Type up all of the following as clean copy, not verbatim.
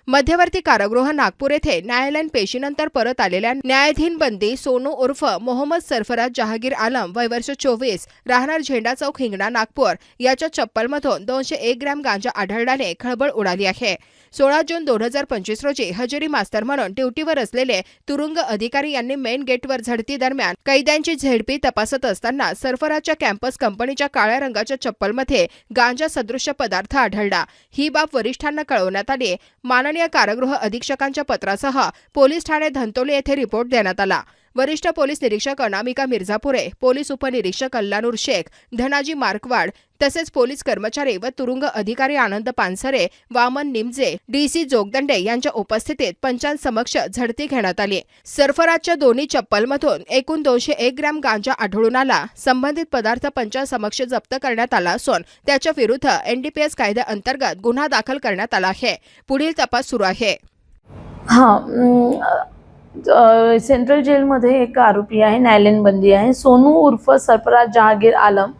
मध्यवर्ती कारागृह नागपूर येथे न्यायालयीन पेशीनंतर परत आलेल्या न्यायाधीन बंदी सोनू उर्फ मोहम्मद सरफराज जहागीर आलम वय वर्ष 24 राहणार झेंडा चौक हिंगणा नागपूर याच्या चप्पलमधून 201 ग्रॅम गांजा आढळल्याने खळबळ उडाली आहे। 16 जून 2025 रोजी हजेरी मास्तर म्हणून ड्युटीवर असलेले तुरुंग अधिकारी यांनी मेन गेटवर झडती दरम्यान कैद्यांची झेडपी तपासत असताना सरफराजच्या कॅम्पस कंपनीच्या काळ्या रंगाच्या चप्पलमध्ये गांजा सदृश्य पदार्थ आढळला। ही बाब वरिष्ठांना कळवण्यात आली। माननीय कारागृह अधीक्षकांच्या पत्रासह पोलीस ठाणे धंतोली येथे रिपोर्ट देण्यात आला। वरिष्ठ पोलीस निरीक्षक अनामिका मिर्झापुरे, पोलीस उपनिरीक्षक अल्लानूर शेख, धनाजी मार्कवाड तसेच पोलीस कर्मचारी व तुरुंग अधिकारी आनंद पानसरे, वामन निमजे, डीसी जोगदंडे यांच्या उपस्थितीत पंचांसमक्ष झडती घेण्यात आली। सरफराजच्या दोन्ही चप्पलमधून एकूण 201 ग्रॅम गांजा आढळून आला। संबंधित पदार्थ पंचांसमक्ष जप्त करण्यात आला असून त्याच्या विरुद्ध एनडीपीएस कायद्याअंतर्गत गुन्हा दाखल करण्यात आला आहे। पुढील तपास सुरू आहे। सेंट्रल जेलमध्ये एक आरोपी आहे, न्यायालयीन बंदी आहे, सोनू उर्फ सरफराज जहागीर आलम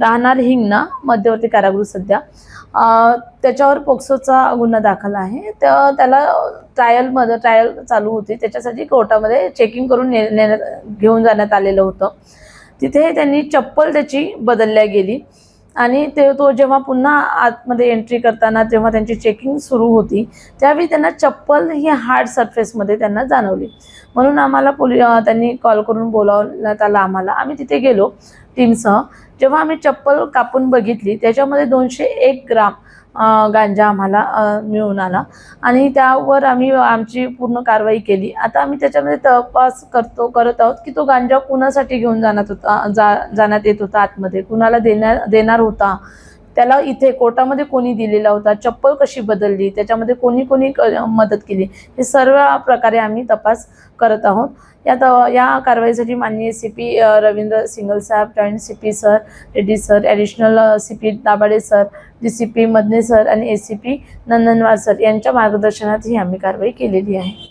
राहणार हिंगणा मध्यवर्ती कारागृह सध्या। त्याच्यावर पोक्सोचा गुन्हा दाखल आहे। त्याला ट्रायल चालू होती, त्याच्यासाठी कोर्टामध्ये चेकिंग करून घेऊन जाण्यात आलेलं होतं। तिथे त्यांनी चप्पल त्याची बदलल्या गेली आणि तो जेव्हा पुन्हा आतमध्ये एंट्री करताना जेव्हा त्यांची चेकिंग सुरू होती त्यावेळी त्यांना चप्पल ही हार्ड सरफेसमध्ये त्यांना जाणवली। म्हणून आम्हाला त्यांनी कॉल करून बोलावण्यात आलं आम्हाला। आम्ही तिथे गेलो टीमसह। जेव्हा आम्ही चप्पल कापून बघितली त्याच्यामध्ये 201 ग्राम गांजा आम्हाला मिळून आला आणि त्यावर आम्ही आमची पूर्ण कारवाई केली। आता आम्ही त्याच्यामध्ये तपास करत आहोत की तो गांजा कुणासाठी घेऊन जाण्यात येत होता, आतमध्ये कुणाला देणार होता, त्याला इथे कोर्टामध्ये कोणी दिलेला होता, चप्पल कशी बदलली, त्याच्यामध्ये कोणी मदत केली, हे सर्व प्रकारे आम्ही तपास करत आहोत। या कारवाईसाठी माननीय सीपी रवींद्र सिंगल साहेब, joint CP sir Reddy sir, additional CP Dabhade sir, DCP Madane sir आणि एसीपी नंदनवार सर यांच्या मार्गदर्शनात ही आम्ही कारवाई केलेली आहे।